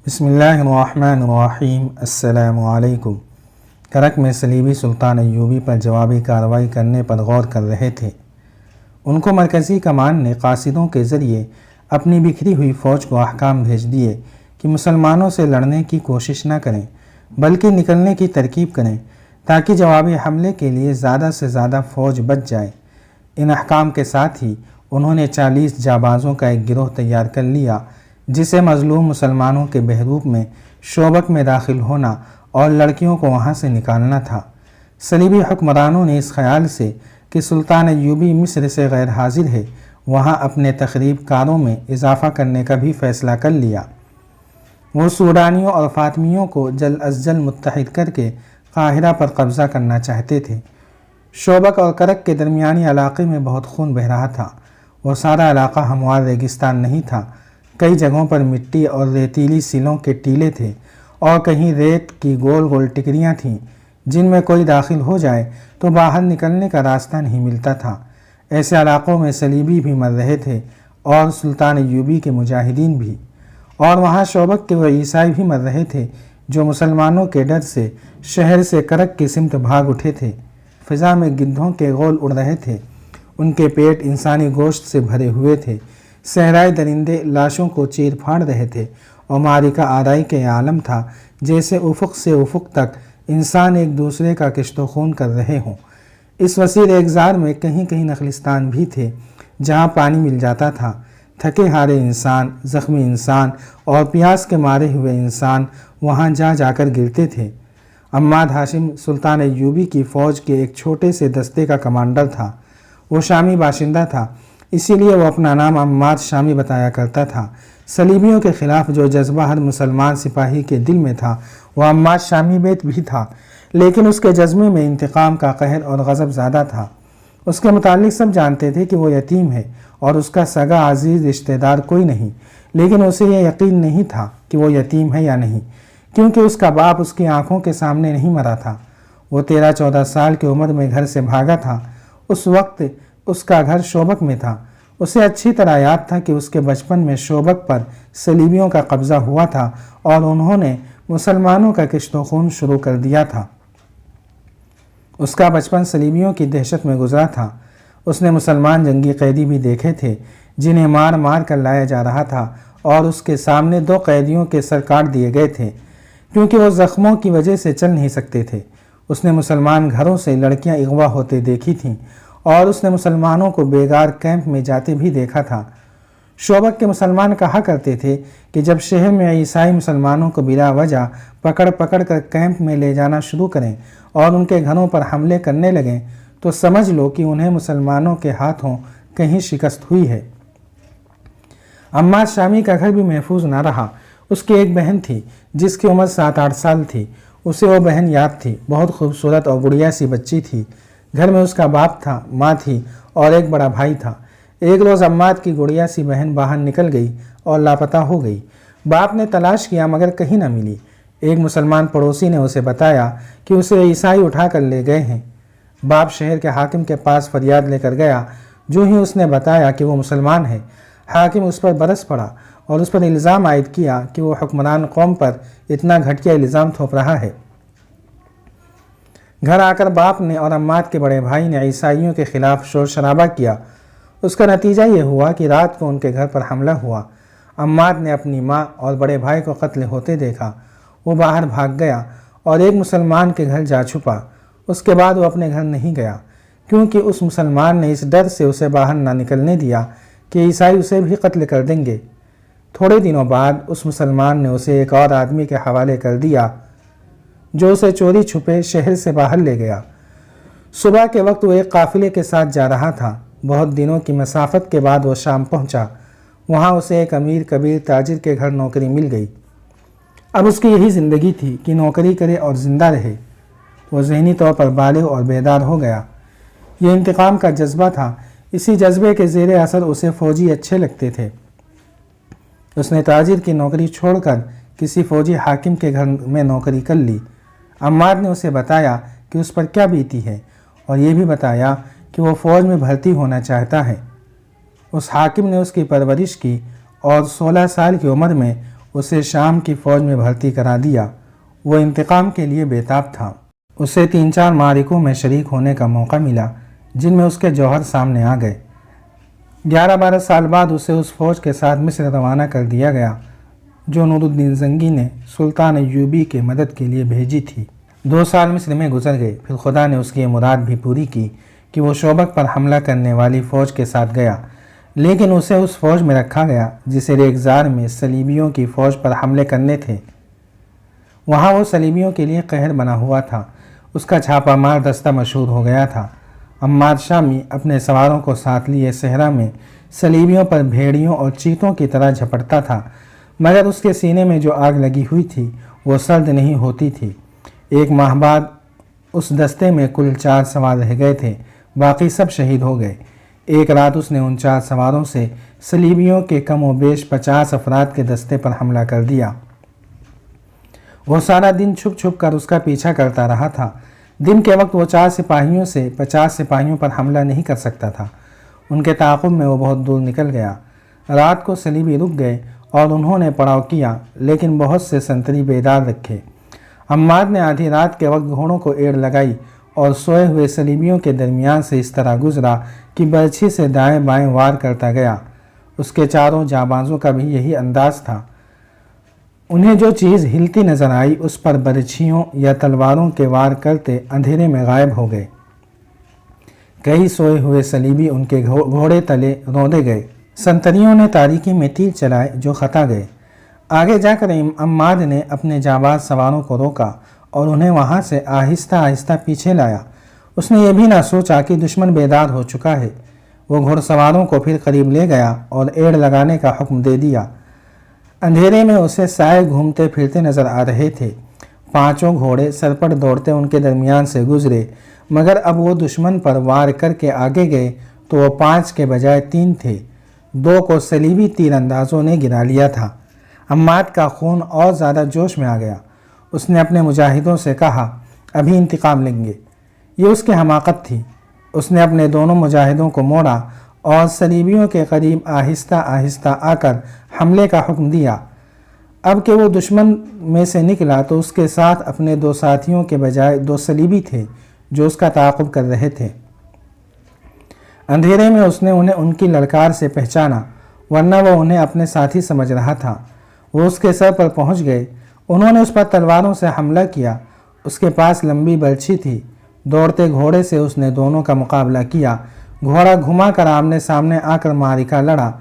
بسم اللہ الرحمن الرحیم۔ السلام علیکم۔ کرک میں صلیبی سلطان ایوبی پر جوابی کارروائی کرنے پر غور کر رہے تھے۔ ان کو مرکزی کمان نے قاصدوں کے ذریعے اپنی بکھری ہوئی فوج کو احکام بھیج دیے کہ مسلمانوں سے لڑنے کی کوشش نہ کریں بلکہ نکلنے کی ترکیب کریں تاکہ جوابی حملے کے لیے زیادہ سے زیادہ فوج بچ جائے۔ ان احکام کے ساتھ ہی انہوں نے 40 جانبازوں کا ایک گروہ تیار کر لیا جسے مظلوم مسلمانوں کے بحروب میں شوبک میں داخل ہونا اور لڑکیوں کو وہاں سے نکالنا تھا۔ صلیبی حکمرانوں نے اس خیال سے کہ سلطان ایوبی مصر سے غیر حاضر ہے وہاں اپنے تخریب کاروں میں اضافہ کرنے کا بھی فیصلہ کر لیا۔ وہ سوڈانیوں اور فاطمیوں کو جلد از جلد متحد کر کے قاہرہ پر قبضہ کرنا چاہتے تھے۔ شوبک اور کرک کے درمیانی علاقے میں بہت خون بہہ رہا تھا۔ وہ سارا علاقہ ہموار ریگستان نہیں تھا۔ کئی جگہوں پر مٹی اور ریتیلی سیلوں کے ٹیلے تھے اور کہیں ریت کی گول گول ٹکریاں تھیں جن میں کوئی داخل ہو جائے تو باہر نکلنے کا راستہ نہیں ملتا تھا۔ ایسے علاقوں میں صلیبی بھی مر رہے تھے اور سلطان ایوبی کے مجاہدین بھی، اور وہاں شوبک کے وہ عیسائی بھی مر رہے تھے جو مسلمانوں کے ڈر سے شہر سے کرک کی سمت بھاگ اٹھے تھے۔ فضا میں گدھوں کے غول اڑ رہے تھے، ان کے پیٹ انسانی گوشت سے بھرے ہوئے تھے۔ صحرائی درندے لاشوں کو چیر پھاڑ رہے تھے اور معرکہ آرائی کے عالم تھا جیسے افق سے افق تک انسان ایک دوسرے کا کشت و خون کر رہے ہوں۔ اس وسیع ریگزار میں کہیں کہیں نخلستان بھی تھے جہاں پانی مل جاتا تھا۔ تھکے ہارے انسان، زخمی انسان اور پیاس کے مارے ہوئے انسان وہاں جا جا کر گرتے تھے۔ عماد ہاشم سلطان ایوبی کی فوج کے ایک چھوٹے سے دستے کا کمانڈر تھا۔ وہ شامی باشندہ تھا، اسی لیے وہ اپنا نام عماد شامی بتایا کرتا تھا۔ صلیبیوں کے خلاف جو جذبہ ہر مسلمان سپاہی کے دل میں تھا وہ عماد شامی میں بھی تھا، لیکن اس کے جذبے میں انتقام کا قہر اور غضب زیادہ تھا۔ اس کے متعلق سب جانتے تھے کہ وہ یتیم ہے اور اس کا سگا عزیز رشتہ دار کوئی نہیں، لیکن اسے یہ یقین نہیں تھا کہ وہ یتیم ہے یا نہیں، کیونکہ اس کا باپ اس کی آنکھوں کے سامنے نہیں مرا تھا۔ وہ 13-14 سال کی عمر میں گھر سے بھاگا تھا۔ اس وقت اس کا گھر شوبک میں تھا۔ اسے اچھی طرح یاد تھا کہ اس کے بچپن میں شوبک پر صلیبیوں کا قبضہ ہوا تھا اور انہوں نے مسلمانوں کا کشت و خون شروع کر دیا تھا۔ اس کا بچپن صلیبیوں کی دہشت میں گزرا تھا۔ اس نے مسلمان جنگی قیدی بھی دیکھے تھے جنہیں مار مار کر لایا جا رہا تھا اور اس کے سامنے 2 قیدیوں کے سر کاٹ دیے گئے تھے کیونکہ وہ زخموں کی وجہ سے چل نہیں سکتے تھے۔ اس نے مسلمان گھروں سے لڑکیاں اغوا ہوتے دیکھی تھیں اور اس نے مسلمانوں کو بیگار کیمپ میں جاتے بھی دیکھا تھا۔ شوبک کے مسلمان کہا کرتے تھے کہ جب شہر میں عیسائی مسلمانوں کو بلا وجہ پکڑ پکڑ کر کیمپ میں لے جانا شروع کریں اور ان کے گھروں پر حملے کرنے لگیں تو سمجھ لو کہ انہیں مسلمانوں کے ہاتھوں کہیں شکست ہوئی ہے۔ عماد شامی کا گھر بھی محفوظ نہ رہا۔ اس کی ایک بہن تھی جس کی عمر 7-8 سال تھی۔ اسے وہ بہن یاد تھی، بہت خوبصورت اور گڑیا سی بچی تھی۔ گھر میں اس کا باپ تھا، ماں تھی اور ایک بڑا بھائی تھا۔ ایک روز عماد کی گڑیا سی بہن باہر نکل گئی اور لاپتہ ہو گئی۔ باپ نے تلاش کیا مگر کہیں نہ ملی۔ ایک مسلمان پڑوسی نے اسے بتایا کہ اسے عیسائی اٹھا کر لے گئے ہیں۔ باپ شہر کے حاکم کے پاس فریاد لے کر گیا۔ جو ہی اس نے بتایا کہ وہ مسلمان ہے، حاکم اس پر برس پڑا اور اس پر الزام عائد کیا کہ وہ حکمران قوم پر اتنا گھٹیا الزام تھوپ رہا ہے۔ گھر آ کر باپ نے اور عماد کے بڑے بھائی نے عیسائیوں کے خلاف شور شرابہ کیا۔ اس کا نتیجہ یہ ہوا کہ رات کو ان کے گھر پر حملہ ہوا۔ عماد نے اپنی ماں اور بڑے بھائی کو قتل ہوتے دیکھا۔ وہ باہر بھاگ گیا اور ایک مسلمان کے گھر جا چھپا۔ اس کے بعد وہ اپنے گھر نہیں گیا کیونکہ اس مسلمان نے اس ڈر سے اسے باہر نہ نکلنے دیا کہ عیسائی اسے بھی قتل کر دیں گے۔ تھوڑے دنوں بعد اس مسلمان نے اسے ایک اور آدمی کے حوالے کر دیا جو اسے چوری چھپے شہر سے باہر لے گیا۔ صبح کے وقت وہ ایک قافلے کے ساتھ جا رہا تھا۔ بہت دنوں کی مسافت کے بعد وہ شام پہنچا۔ وہاں اسے ایک امیر کبیر تاجر کے گھر نوکری مل گئی۔ اب اس کی یہی زندگی تھی کہ نوکری کرے اور زندہ رہے۔ وہ ذہنی طور پر بالغ اور بیدار ہو گیا۔ یہ انتقام کا جذبہ تھا۔ اسی جذبے کے زیر اثر اسے فوجی اچھے لگتے تھے۔ اس نے تاجر کی نوکری چھوڑ کر کسی فوجی حاکم کے گھر میں نوکری کر لی۔ عماد نے اسے بتایا کہ اس پر کیا بیتی ہے اور یہ بھی بتایا کہ وہ فوج میں بھرتی ہونا چاہتا ہے۔ اس حاکم نے اس کی پرورش کی اور 16 سال کی عمر میں اسے شام کی فوج میں بھرتی کرا دیا۔ وہ انتقام کے لیے بیتاب تھا۔ اسے 3-4 معرکوں میں شریک ہونے کا موقع ملا جن میں اس کے جوہر سامنے آ گئے۔ 11-12 سال بعد اسے اس فوج کے ساتھ مصر روانہ کر دیا گیا جو نور الدین زنگی نے سلطان ایوبی کے مدد کے لیے بھیجی تھی۔ 2 سال مصر میں گزر گئے، پھر خدا نے اس کی یہ مراد بھی پوری کی کہ وہ شوبک پر حملہ کرنے والی فوج کے ساتھ گیا، لیکن اسے اس فوج میں رکھا گیا جسے ریگزار میں صلیبیوں کی فوج پر حملے کرنے تھے۔ وہاں وہ صلیبیوں کے لیے قہر بنا ہوا تھا۔ اس کا چھاپا مار دستہ مشہور ہو گیا تھا۔ عمار شامی اپنے سواروں کو ساتھ لیے صحرا میں صلیبیوں پر بھیڑیوں اور چیتوں کی طرح جھپٹتا تھا، مگر اس کے سینے میں جو آگ لگی ہوئی تھی وہ سرد نہیں ہوتی تھی۔ 1 ماہ بعد اس دستے میں کل 4 سوار رہ گئے تھے، باقی سب شہید ہو گئے۔ ایک رات اس نے ان 4 سواروں سے صلیبیوں کے کم و بیش 50 افراد کے دستے پر حملہ کر دیا۔ وہ سارا دن چھپ چھپ کر اس کا پیچھا کرتا رہا تھا۔ دن کے وقت وہ 4 سپاہیوں سے 50 سپاہیوں پر حملہ نہیں کر سکتا تھا۔ ان کے تعاقب میں وہ بہت دور نکل گیا۔ رات کو صلیبی رک گئے اور انہوں نے پڑاؤ کیا، لیکن بہت سے سنتری بیدار رکھے۔ عمار نے آدھی رات کے وقت گھوڑوں کو ایڑ لگائی اور سوئے ہوئے صلیبیوں کے درمیان سے اس طرح گزرا کہ برچھی سے دائیں بائیں وار کرتا گیا۔ اس کے چاروں جانبازوں کا بھی یہی انداز تھا۔ انہیں جو چیز ہلتی نظر آئی اس پر برچھیوں یا تلواروں کے وار کرتے اندھیرے میں غائب ہو گئے۔ کئی سوئے ہوئے صلیبی ان کے گھوڑے تلے روندے گئے۔ سنتریوں نے تاریکی میں تیر چلائے جو خطا گئے۔ آگے جا کر عماد نے اپنے جانباز سواروں کو روکا اور انہیں وہاں سے آہستہ آہستہ پیچھے لایا۔ اس نے یہ بھی نہ سوچا کہ دشمن بیدار ہو چکا ہے۔ وہ گھوڑ سواروں کو پھر قریب لے گیا اور ایڑ لگانے کا حکم دے دیا۔ اندھیرے میں اسے سائے گھومتے پھرتے نظر آ رہے تھے۔ 5 گھوڑے سرپٹ دوڑتے ان کے درمیان سے گزرے، مگر اب وہ دشمن پر وار کر کے آگے گئے تو وہ 5 کے بجائے 3 تھے۔ 2 کو صلیبی تیر اندازوں نے گرا لیا تھا۔ عماد کا خون اور زیادہ جوش میں آ گیا۔ اس نے اپنے مجاہدوں سے کہا، ابھی انتقام لیں گے۔ یہ اس کی حماقت تھی۔ اس نے اپنے دونوں مجاہدوں کو موڑا اور صلیبیوں کے قریب آہستہ آہستہ آ کر حملے کا حکم دیا۔ اب کہ وہ دشمن میں سے نکلا تو اس کے ساتھ اپنے 2 ساتھیوں کے بجائے 2 صلیبی تھے جو اس کا تعاقب کر رہے تھے۔ اندھیرے میں اس نے انہیں ان کی للکار سے پہچانا، ورنہ وہ انہیں اپنے ساتھی سمجھ رہا تھا۔ وہ اس کے سر پر پہنچ گئے۔ انہوں نے اس پر تلواروں سے حملہ کیا۔ اس کے پاس لمبی برچھی تھی۔ دوڑتے گھوڑے سے اس نے دونوں کا مقابلہ کیا۔ گھوڑا گھما کر آمنے سامنے آ کر معرکہ لڑا۔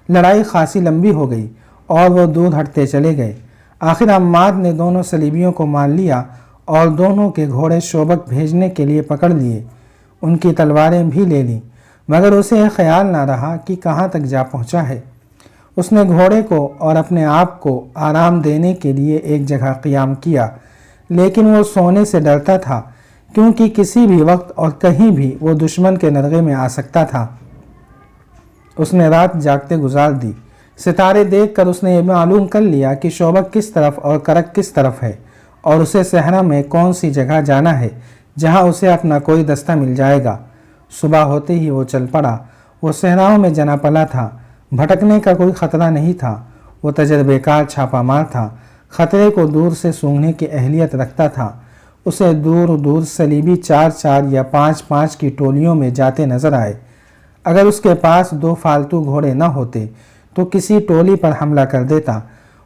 لڑائی خاصی لمبی ہو گئی اور وہ دور ہٹتے چلے گئے۔ آخر عماد نے دونوں صلیبیوں کو مار لیا اور دونوں کے گھوڑے شوبک بھیجنے کے لیے پکڑ لیے۔ ان کی تلواریں بھی لے لیں، مگر اسے یہ خیال نہ رہا کہ کہاں تک جا پہنچا ہے۔ اس نے گھوڑے کو اور اپنے آپ کو آرام دینے کے لیے ایک جگہ قیام کیا، لیکن وہ سونے سے ڈرتا تھا کیونکہ کسی بھی وقت اور کہیں بھی وہ دشمن کے نرغے میں آ سکتا تھا۔ اس نے رات جاگتے گزار دی۔ ستارے دیکھ کر اس نے یہ معلوم کر لیا کہ شوبک کس طرف اور کرک کس طرف ہے، اور اسے صحرا میں کون سی جگہ جانا ہے جہاں اسے اپنا کوئی دستہ مل جائے گا۔ صبح ہوتے ہی وہ چل پڑا۔ وہ صحراؤں میں جنا پلا تھا۔ بھٹکنے کا کوئی خطرہ نہیں تھا۔ وہ تجربے کار چھاپا مار تھا، خطرے کو دور سے سونگھنے کی اہلیت رکھتا تھا۔ اسے دور دور صلیبی 4-4 یا 5-5 کی ٹولیوں میں جاتے نظر آئے۔ اگر اس کے پاس 2 فالتو گھوڑے نہ ہوتے تو کسی ٹولی پر حملہ کر دیتا۔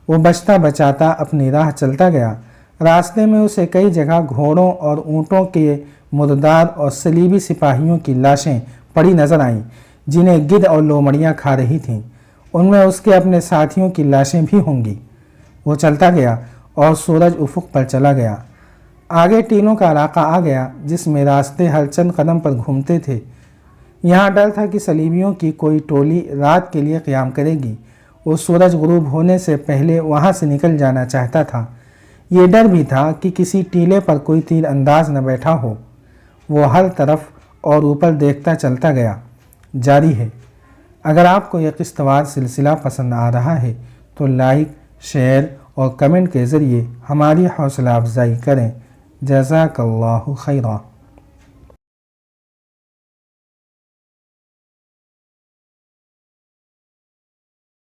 وہ بچتا بچاتا اپنی راہ چلتا گیا۔ راستے میں اسے کئی جگہ گھوڑوں اور اونٹوں کے مردار اور صلیبی سپاہیوں کی لاشیں پڑی نظر آئیں جنہیں گدھ اور لومڑیاں کھا رہی تھیں۔ ان میں اس کے اپنے ساتھیوں کی لاشیں بھی ہوں گی۔ وہ چلتا گیا اور سورج افق پر چلا گیا۔ آگے ٹیلوں کا علاقہ آ گیا جس میں راستے ہر چند قدم پر گھومتے تھے۔ یہاں ڈر تھا کہ صلیبیوں کی کوئی ٹولی رات کے لیے قیام کرے گی۔ وہ سورج غروب ہونے سے پہلے وہاں سے نکل جانا چاہتا تھا۔ یہ ڈر بھی تھا کہ کسی ٹیلے پر کوئی تیر انداز نہ بیٹھا ہو۔ وہ ہر طرف اور اوپر دیکھتا چلتا گیا۔ جاری ہے۔ اگر آپ کو یہ قسط وار سلسلہ پسند آ رہا ہے تو لائک، شیئر اور کمنٹ کے ذریعے ہماری حوصلہ افزائی کریں۔ جزاک اللہ خیرا۔